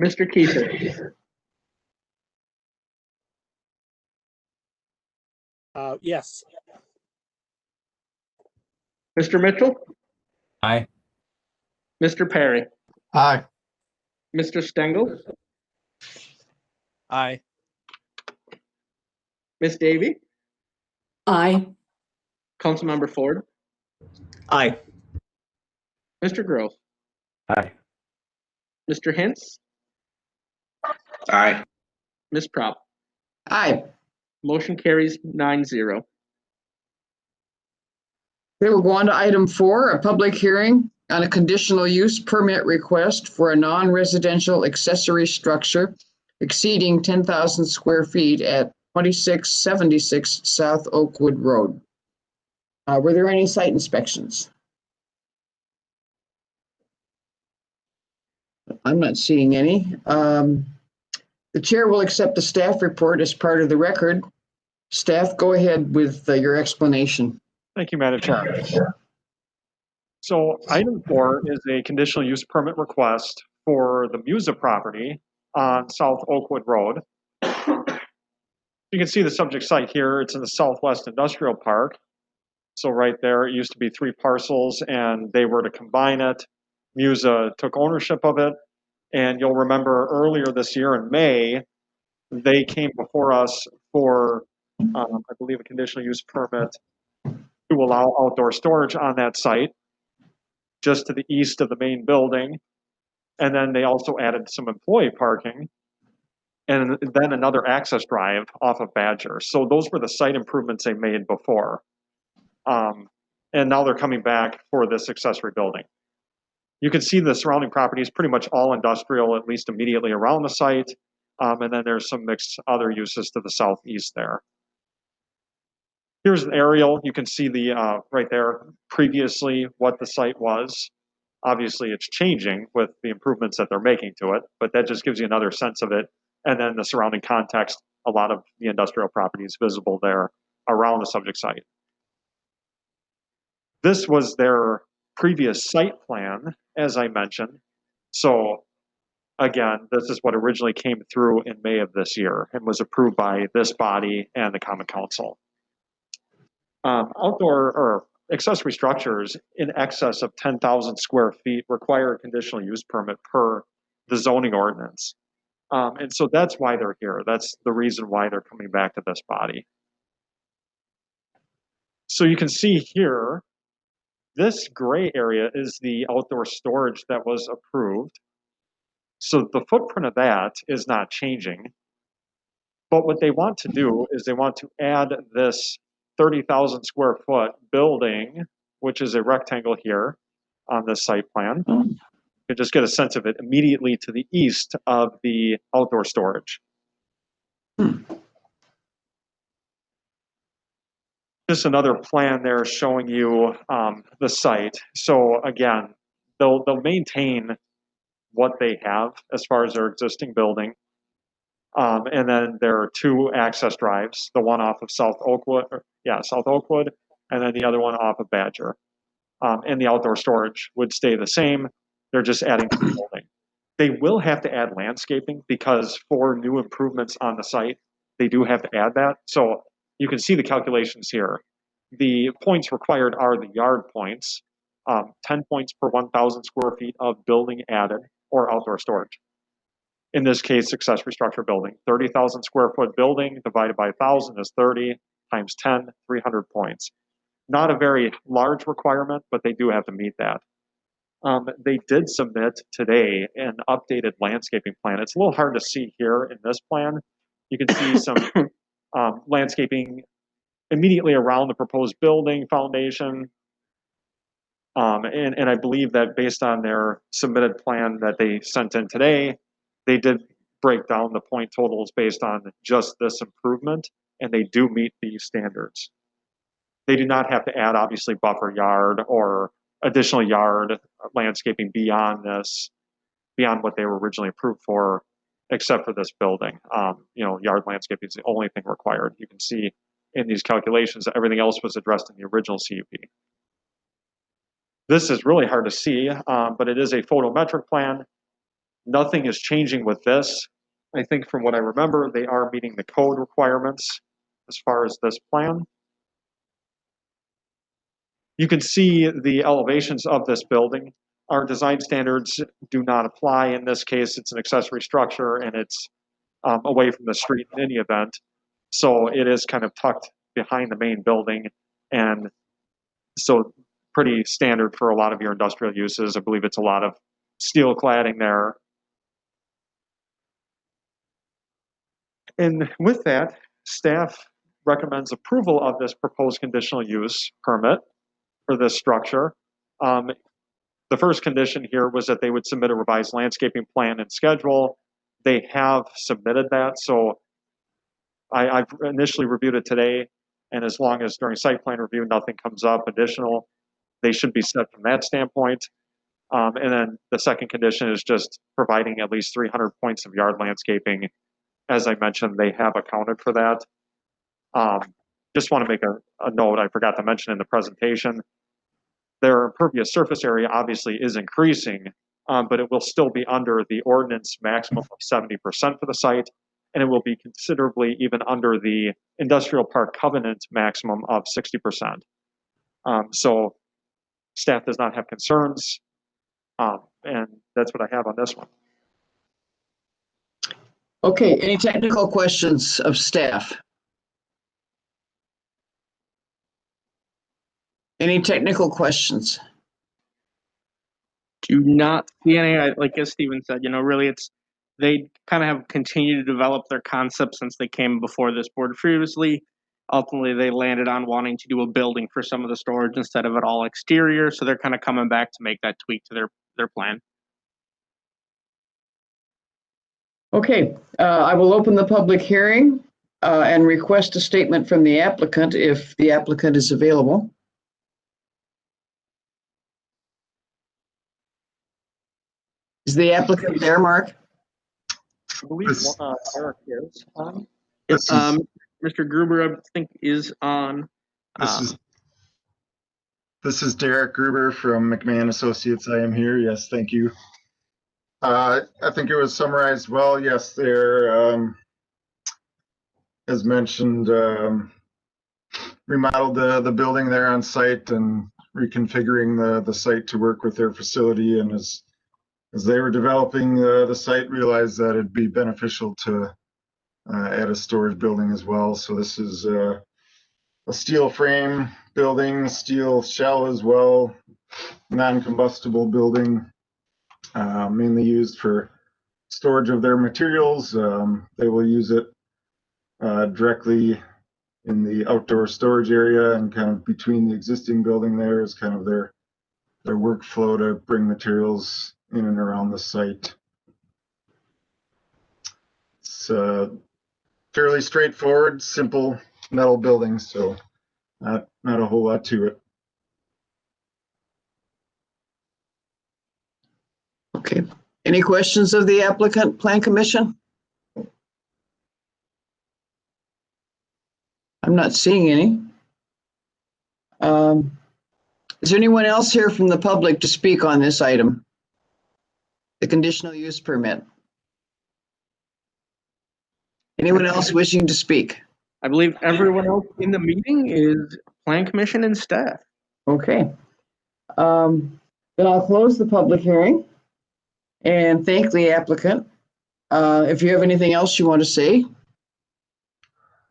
Mr. Kiefer. Yes. Mr. Mitchell. Aye. Mr. Perry. Aye. Mr. Stengel. Aye. Ms. Davy. Aye. Councilmember Ford. Aye. Mr. Gross. Aye. Mr. Hintz. Aye. Ms. Prop. Aye. Motion carries 9-0. Okay, we'll go on to item 4, a public hearing on a conditional use permit request for a non-residential accessory structure exceeding 10,000 square feet at 2676 South Oakwood Road. Were there any site inspections? I'm not seeing any. The chair will accept the staff report as part of the record. Staff, go ahead with your explanation. Thank you, Madam Chair. So item 4 is a conditional use permit request for the Musa property on South Oakwood Road. You can see the subject site here. It's in the Southwest Industrial Park. So right there, it used to be 3 parcels and they were to combine it. Musa took ownership of it. And you'll remember earlier this year in May, they came before us for, I believe, a conditional use permit to allow outdoor storage on that site, just to the east of the main building. And then they also added some employee parking and then another access drive off of Badger. So those were the site improvements they made before. And now they're coming back for this accessory building. You can see the surrounding property is pretty much all industrial, at least immediately around the site. And then there's some mixed other uses to the southeast there. Here's an aerial. You can see the right there previously what the site was. Obviously, it's changing with the improvements that they're making to it, but that just gives you another sense of it. And then the surrounding context, a lot of the industrial property is visible there around the subject site. This was their previous site plan, as I mentioned. So again, this is what originally came through in May of this year and was approved by this body and the Common Council. accessory structures in excess of 10,000 square feet require a conditional use permit per the zoning ordinance. And so that's why they're here. That's the reason why they're coming back to this body. So you can see here, this gray area is the outdoor storage that was approved. So the footprint of that is not changing. But what they want to do is they want to add this 30,000 square foot building, which is a rectangle here on this site plan. You can just get a sense of it immediately to the east of the outdoor storage. Just another plan there showing you the site. So again, they'll maintain what they have as far as their existing building. And then there are two access drives, the one off of South Oakwood, and then the other one off of Badger. And the outdoor storage would stay the same. They're just adding to the building. They will have to add landscaping because for new improvements on the site, they do have to add that. So you can see the calculations here. The points required are the yard points, 10 points per 1,000 square feet of building added or outdoor storage. In this case, accessory structure building, 30,000 square foot building divided by 1,000 is 30 times 10, 300 points. Not a very large requirement, but they do have to meet that. They did submit today an updated landscaping plan. It's a little hard to see here in this plan. You can see some landscaping immediately around the proposed building foundation. And I believe that based on their submitted plan that they sent in today, they did break down the point totals based on just this improvement, and they do meet these standards. They do not have to add, obviously, buffer yard or additional yard landscaping beyond this, beyond what they were originally approved for, except for this building. Yard landscaping is the only thing required. You can see in these calculations that everything else was addressed in the original CUP. This is really hard to see, but it is a photometric plan. Nothing is changing with this. I think from what I remember, they are meeting the code requirements as far as this plan. You can see the elevations of this building. Our design standards do not apply. In this case, it's an accessory structure and it's away from the street in any event. So it is kind of tucked behind the main building. And so pretty standard for a lot of your industrial uses. I believe it's a lot of steel cladding there. And with that, staff recommends approval of this proposed conditional use permit for this structure. The first condition here was that they would submit a revised landscaping plan and schedule. They have submitted that, so I've initially reviewed it today, and as long as during site plan review nothing comes up additional, they should be set from that standpoint. And then the second condition is just providing at least 300 points of yard landscaping. As I mentioned, they have accounted for that. Just want to make a note I forgot to mention in the presentation. Their impervious surface area obviously is increasing, but it will still be under the ordinance maximum of 70% for the site, and it will be considerably even under the industrial park covenant maximum of 60%. So staff does not have concerns, and that's what I have on this one. Okay, any technical questions of staff? Any technical questions? Do not see any, like as Steven said, really they kind of have continued to develop their concept since they came before this board previously. Ultimately, they landed on wanting to do a building for some of the storage instead of it all exterior. So they're kind of coming back to make that tweak to their plan. Okay, I will open the public hearing and request a statement from the applicant if the applicant is available. Is the applicant there, Mark? I believe Eric is on. Mr. Gruber, I think, is on. This is Derek Gruber from McMahon Associates. I am here. Yes, thank you. I think it was summarized well. Yes, there, as mentioned, remodeled the building there on site and reconfiguring the site to work with their facility. And as they were developing the site, realized that it'd be beneficial to add a storage building as well. So this is a steel frame building, steel shell as well, non-combustible building, mainly used for storage of their materials. They will use it directly in the outdoor storage area, and kind of between the existing building there is kind of their workflow to bring materials in and around the site. It's fairly straightforward, simple metal building, so not a whole lot to it. Okay. Any questions of the applicant, Plan Commission? I'm not seeing any. Is there anyone else here from the public to speak on this item? The conditional use permit. Anyone else wishing to speak? I believe everyone else in the meeting is Plan Commission and staff. Okay. Then I'll close the public hearing and thank the applicant. If you have anything else you want to say.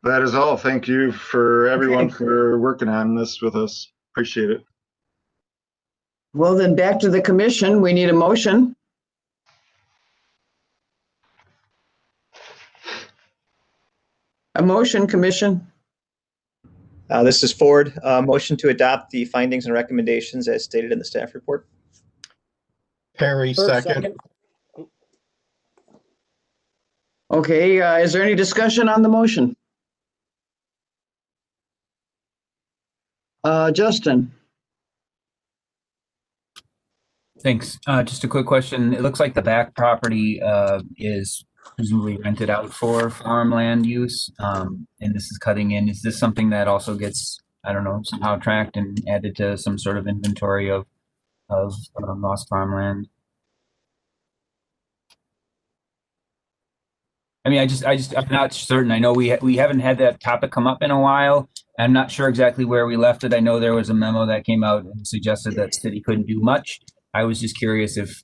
That is all. Thank you for everyone for working on this with us. Appreciate it. Well, then back to the commission. We need a motion. A motion, commission. This is Ford. Motion to adopt the findings and recommendations as stated in the staff report. Perry, second. Okay, is there any discussion on the motion? Justin. Thanks. Just a quick question. It looks like the back property is presumably rented out for farmland use, and this is cutting in. Is this something that also gets, I don't know, somehow tracked and added to some sort of inventory of lost farmland? I mean, I'm not certain. I know we haven't had that topic come up in a while. I'm not sure exactly where we left it. I know there was a memo that came out and suggested that city couldn't do much. I was just curious if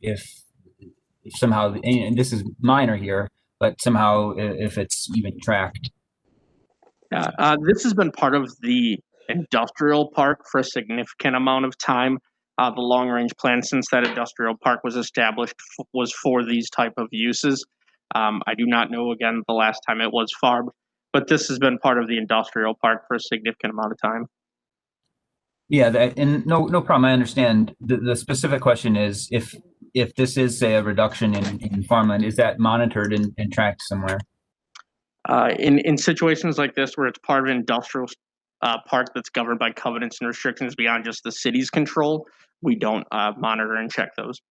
somehow, and this is minor here, but somehow if it's even tracked. Yeah, this has been part of the industrial park for a significant amount of time. The long-range plan since that industrial park was established was for these type of uses. I do not know, again, the last time it was farmed, but this has been part of the industrial park for a significant amount of time. Yeah, and no problem. I understand. The specific question is if this is, say, a reduction in farmland, is that monitored and tracked somewhere? In situations like this where it's part of an industrial park that's governed by covenants and restrictions beyond just the city's control, we don't monitor and check those.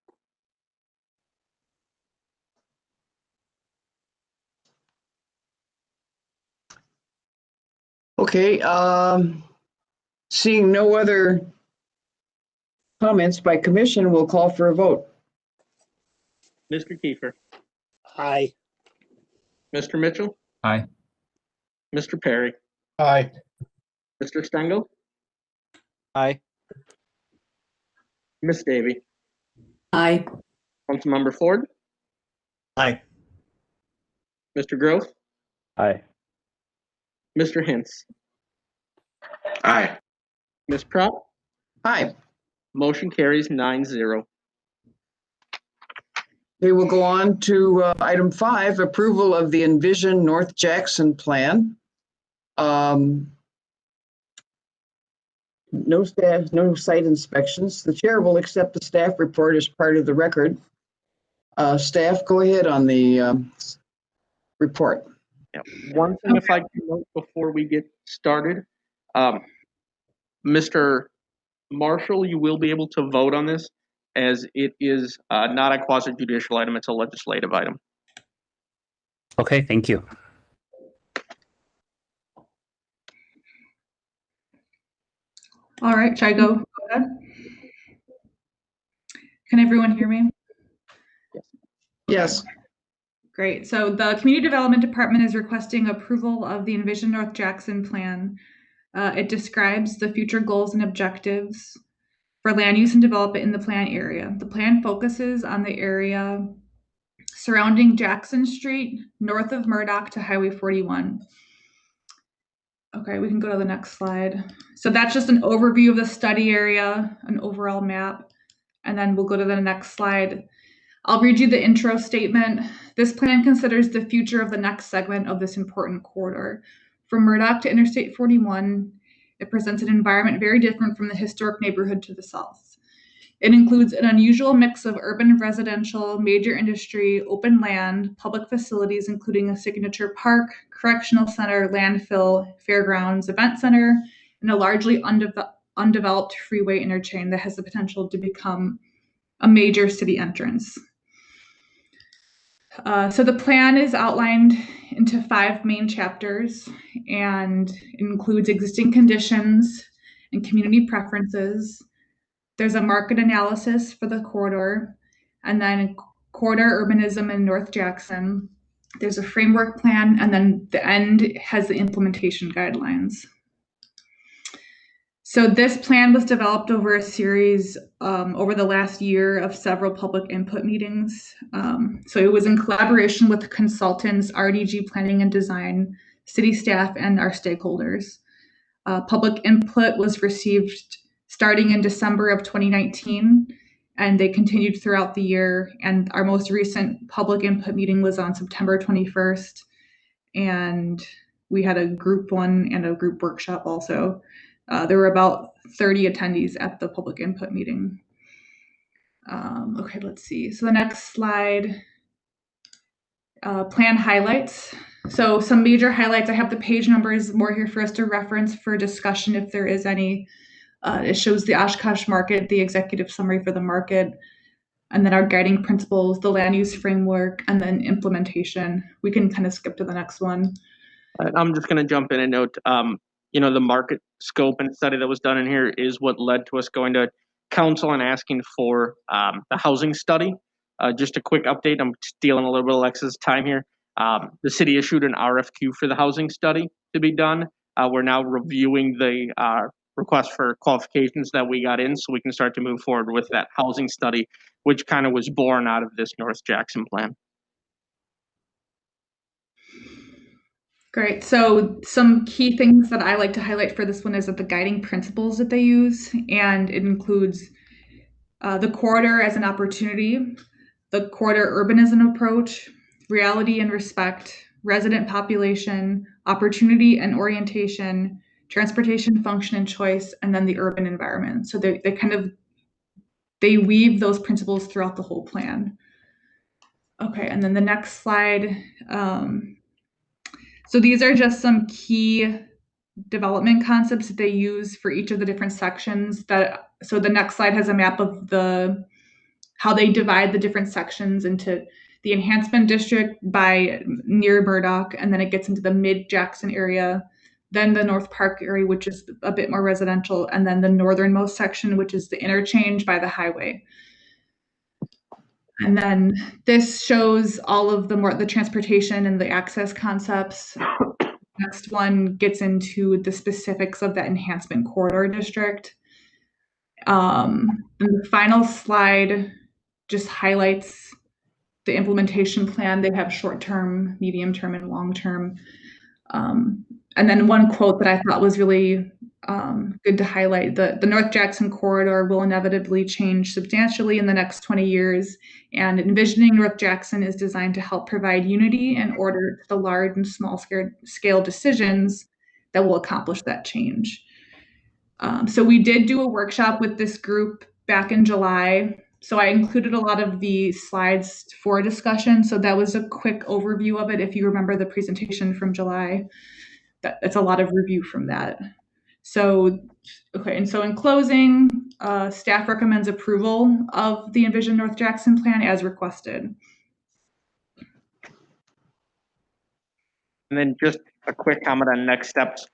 Okay, seeing no other comments by commission, we'll call for a vote. Mr. Kiefer. Aye. Mr. Mitchell. Aye. Mr. Perry. Aye. Mr. Stengel. Aye. Ms. Davy. Aye. Councilmember Ford. Aye. Mr. Grove. Aye. Mr. Hintz. Aye. Ms. Prop. Aye. Motion carries 9-0. We will go on to item 5, approval of the Envision North Jackson plan. No staff, no site inspections. The chair will accept the staff report as part of the record. Staff, go ahead on the report. Yeah. One thing, if I can note before we get started, Mr. Marshall, you will be able to vote on this as it is not a quasi-judicial item, it's a legislative item. Okay, thank you. All right, should I go ahead? Can everyone hear me? Yes. Great. So the Community Development Department is requesting approval of the Envision North Jackson plan. It describes the future goals and objectives for land use and development in the plan area. The plan focuses on the area surrounding Jackson Street, north of Murdoch to Highway 41. Okay, we can go to the next slide. So that's just an overview of the study area, an overall map, and then we'll go to the next slide. I'll read you the intro statement. This plan considers the future of the next segment of this important corridor. From Murdoch to Interstate 41, it presents an environment very different from the historic neighborhood to the south. It includes an unusual mix of urban residential, major industry, open land, public facilities, including a signature park, correctional center, landfill, fairgrounds, event center, and a largely undeveloped freeway interchange that has the potential to become a major city entrance. So the plan is outlined into 5 main chapters and includes existing conditions and community preferences. There's a market analysis for the corridor, and then corridor urbanism in North Jackson. There's a framework plan, and then the end has the implementation guidelines. So this plan was developed over a series over the last year of several public input meetings. So it was in collaboration with consultants, RDG Planning and Design, city staff, and our stakeholders. Public input was received starting in December of 2019, and they continued throughout the year. And our most recent public input meeting was on September 21st. And we had a group 1 and a group workshop also. There were about 30 attendees at the public input meeting. Okay, let's see. So the next slide, plan highlights. So some major highlights, I have the page numbers more here for us to reference for discussion if there is any. It shows the Oshkosh market, the executive summary for the market, and then our guiding principles, the land use framework, and then implementation. We can kind of skip to the next one. I'm just going to jump in and note, the market scope and study that was done in here is what led to us going to council and asking for the housing study. Just a quick update. I'm stealing a little bit of Alexa's time here. The city issued an RFQ for the housing study to be done. We're now reviewing the request for qualifications that we got in so we can start to move forward with that housing study, which kind of was born out of this North Jackson plan. Great. So some key things that I like to highlight for this one is that the guiding principles that they use, and it includes the corridor as an opportunity, the corridor urbanism approach, reality and respect, resident population, opportunity and orientation, transportation function and choice, and then the urban environment. So they weave those principles throughout the whole plan. Okay, and then the next slide. So these are just some key development concepts that they use for each of the different sections. So the next slide has a map of how they divide the different sections into the enhancement district by near Murdoch, and then it gets into the mid-Jackson area, then the North Park area, which is a bit more residential, and then the northernmost section, which is the interchange by the highway. And then this shows all of the transportation and the access concepts. Next one gets into the specifics of the enhancement corridor district. And the final slide just highlights the implementation plan. They have short-term, medium-term, and long-term. And then one quote that I thought was really good to highlight, the North Jackson corridor will inevitably change substantially in the next 20 years, and envisioning North Jackson is designed to help provide unity and order to the large and small scale decisions that will accomplish that change. So we did do a workshop with this group back in July. So I included a lot of the slides for discussion. So that was a quick overview of it. If you remember the presentation from July, that's a lot of review from that. So, okay, and so in closing, staff recommends approval of the Envision North Jackson plan as requested. And then just a quick comment on next steps.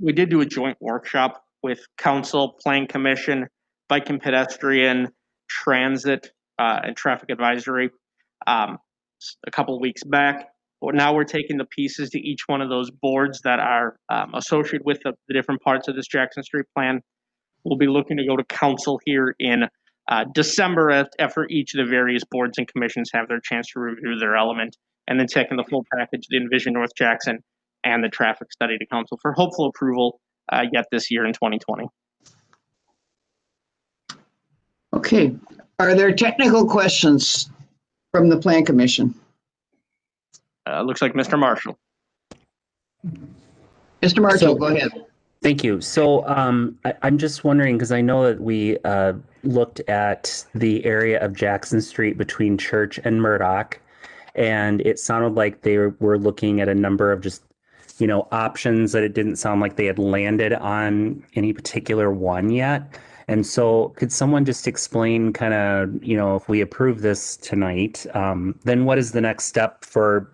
We did do a joint workshop with Council, Plan Commission, Bike and Pedestrian, Transit, and Traffic Advisory a couple of weeks back. now we're taking the pieces to each one of those boards that are associated with the different parts of this Jackson Street plan. We'll be looking to go to council here in December after each of the various boards and commissions have their chance to review their element, and then taking the full package, the Envision North Jackson and the traffic study to council for hopeful approval yet this year in 2020. Okay. Are there technical questions from the Plan Commission? Looks like Mr. Marshall. Mr. Marshall, go ahead. Thank you. So I'm just wondering, because I know that we looked at the area of Jackson Street between Church and Murdoch, and it sounded like they were looking at a number of just, options, that it didn't sound like they had landed on any particular one yet. And so could someone just explain kind of, if we approve this tonight, then what is the next step for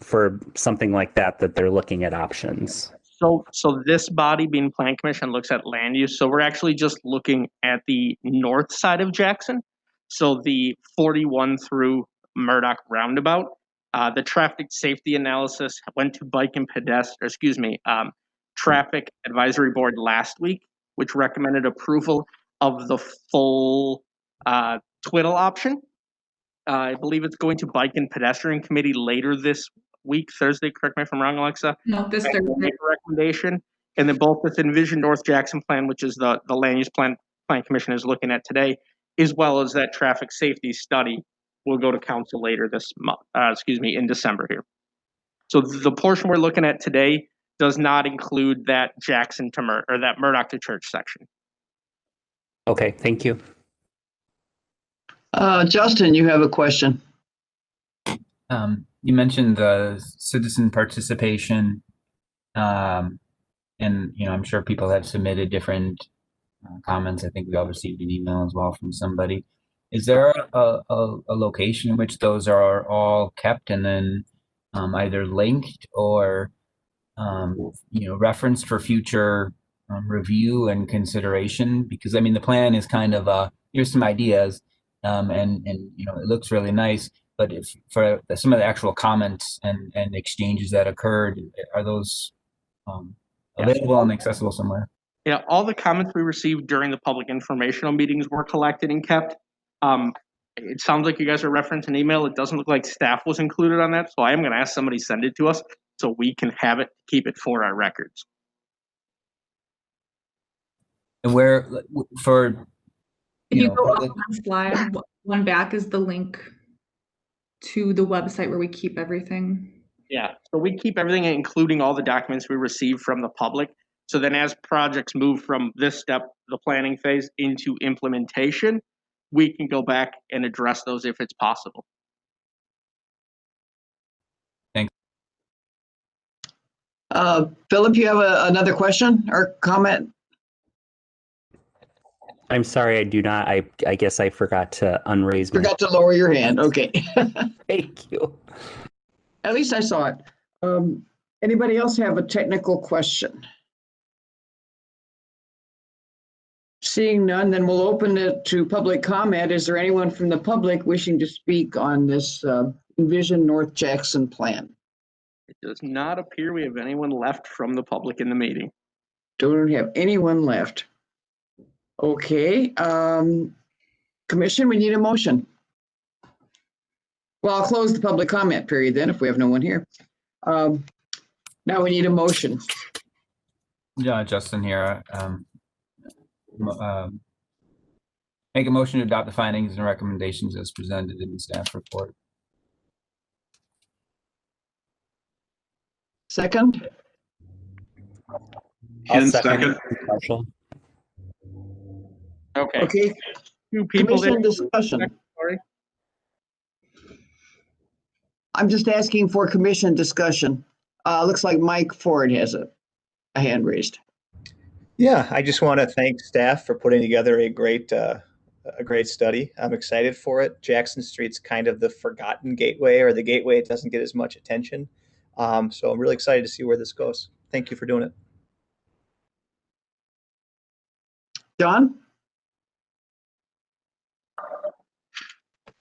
something like that they're looking at options? So this body, being Plan Commission, looks at land use. So we're actually just looking at the north side of Jackson. So the 41 through Murdoch roundabout. The traffic safety analysis went to Traffic Advisory Board last week, which recommended approval of the full twiddle option. I believe it's going to Bike and Pedestrian Committee later this week, Thursday. Correct me if I'm wrong, Alexa. No, this Thursday. We'll make a recommendation, and then both this Envision North Jackson plan, which is the land use plan Commission is looking at today, as well as that traffic safety study, will go to council later this month. In December here. So the portion we're looking at today does not include that Jackson to that Murdoch to Church section. Okay, thank you. Justin, you have a question. You mentioned the citizen participation, and I'm sure people have submitted different comments. I think we all received an email as well from somebody. Is there a location in which those are all kept and then either linked or referenced for future review and consideration? Because the plan is kind of here's some ideas, and it looks really nice. But if for some of the actual comments and exchanges that occurred, are those available and accessible somewhere? Yeah, all the comments we received during the public informational meetings were collected and kept. It sounds like you guys are referencing an email. It doesn't look like staff was included on that, so I am going to ask somebody to send it to us so we can have it, keep it for our records. And where for if you go up one slide, one back is the link to the website where we keep everything. Yeah, so we keep everything, including all the documents we receive from the public. So then as projects move from this step, the planning phase, into implementation, we can go back and address those if it's possible. Thanks. Philip, you have another question or comment? I'm sorry, I do not. I guess I forgot to unraise my... Forgot to lower your hand. Okay. Thank you. At least I saw it. Anybody else have a technical question? Seeing none, then we'll open it to public comment. Is there anyone from the public wishing to speak on this Envision North Jackson plan? It does not appear we have anyone left from the public in the meeting. Don't have anyone left. Okay. Commission, we need a motion. Well, I'll close the public comment period then if we have no one here. Now we need a motion. Yeah, Justin here. Make a motion to adopt the findings and recommendations as presented in the staff report. Second? Ken, second. Marshall. Okay. Okay. Two people. Commission discussion. Sorry. I'm just asking for commission discussion. Looks like Mike Ford has a hand raised. Yeah, I just want to thank staff for putting together a great study. I'm excited for it. Jackson Street's kind of the forgotten gateway, or the gateway that doesn't get as much attention. So I'm really excited to see where this goes. Thank you for doing it. John?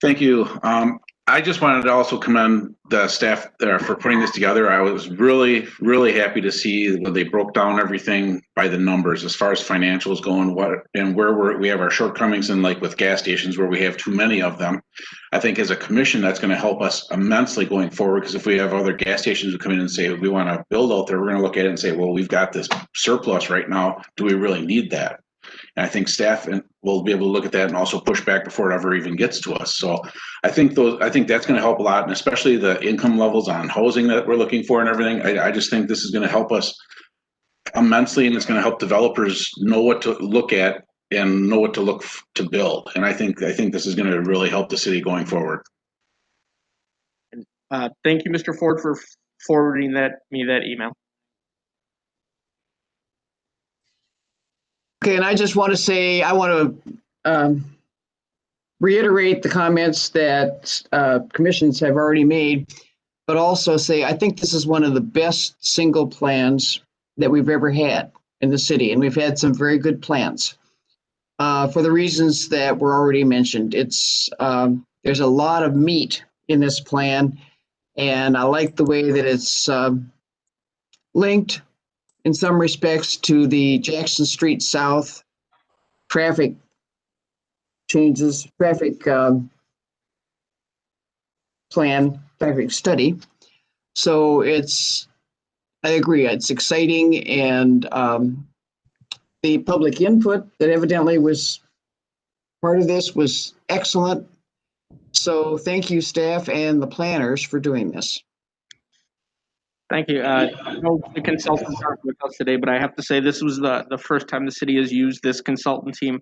Thank you. I just wanted to also commend the staff for putting this together. I was really, really happy to see when they broke down everything by the numbers as far as financials going, where we have our shortcomings, and like with gas stations where we have too many of them. I think as a commission, that's going to help us immensely going forward, because if we have other gas stations who come in and say we want to build out there, we're going to look at it and say, well, we've got this surplus right now. Do we really need that? And I think staff will be able to look at that and also push back before it ever even gets to us. So I think that's going to help a lot, and especially the income levels on housing that we're looking for and everything. I just think this is going to help us immensely, and it's going to help developers know what to look at and know what to look to build. And I think this is going to really help the city going forward. Thank you, Mr. Ford, for forwarding me that email. Okay, and I just want to say, I want to reiterate the comments that commissions have already made, but also say I think this is one of the best single plans that we've ever had in the city, and we've had some very good plans for the reasons that were already mentioned. There's a lot of meat in this plan, and I like the way that it's linked in some respects to the Jackson Street South traffic changes, traffic plan, traffic study. So I agree, it's exciting, and the public input that evidently was part of this was excellent. So thank you, staff and the planners, for doing this. Thank you. I know the consultants aren't with us today, but I have to say this was the first time the city has used this consultant team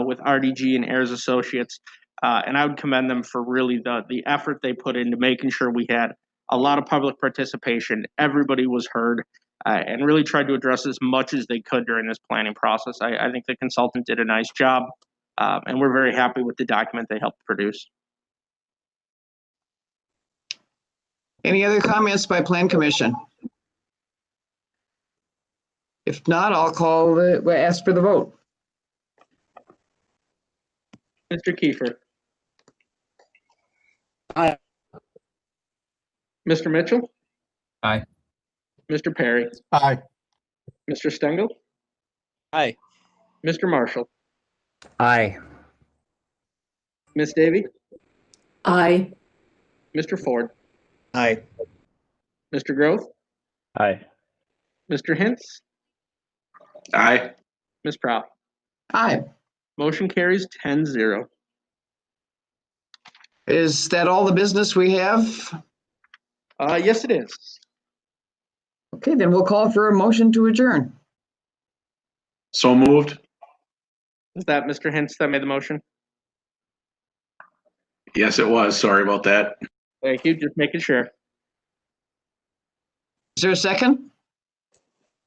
with RDG and Ayers Associates. And I would commend them for really the effort they put into making sure we had a lot of public participation. Everybody was heard and really tried to address as much as they could during this planning process. I think the consultant did a nice job, and we're very happy with the document they helped produce. Any other comments by Plan Commission? If not, I'll ask for the vote. Mr. Kiefer. Aye. Mr. Mitchell. Aye. Mr. Perry. Aye. Mr. Stengel. Aye. Mr. Marshall. Aye. Ms. Davy. Aye. Mr. Ford. Aye. Mr. Grove. Aye. Mr. Hintz. Aye. Ms. Prout. Aye. Motion carries 10-0. Is that all the business we have? Yes, it is. Okay, then we'll call for a motion to adjourn. So moved. Is that Mr. Hintz that made the motion? Yes, it was. Sorry about that. Thank you. Just making sure. Is there a second?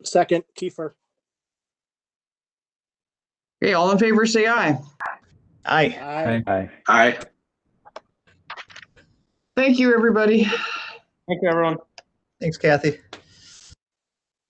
Second, Kiefer. Okay, all in favor, say aye. Aye. Aye. Aye. Aye. Thank you, everybody. Thank you, everyone. Thanks, Kathy.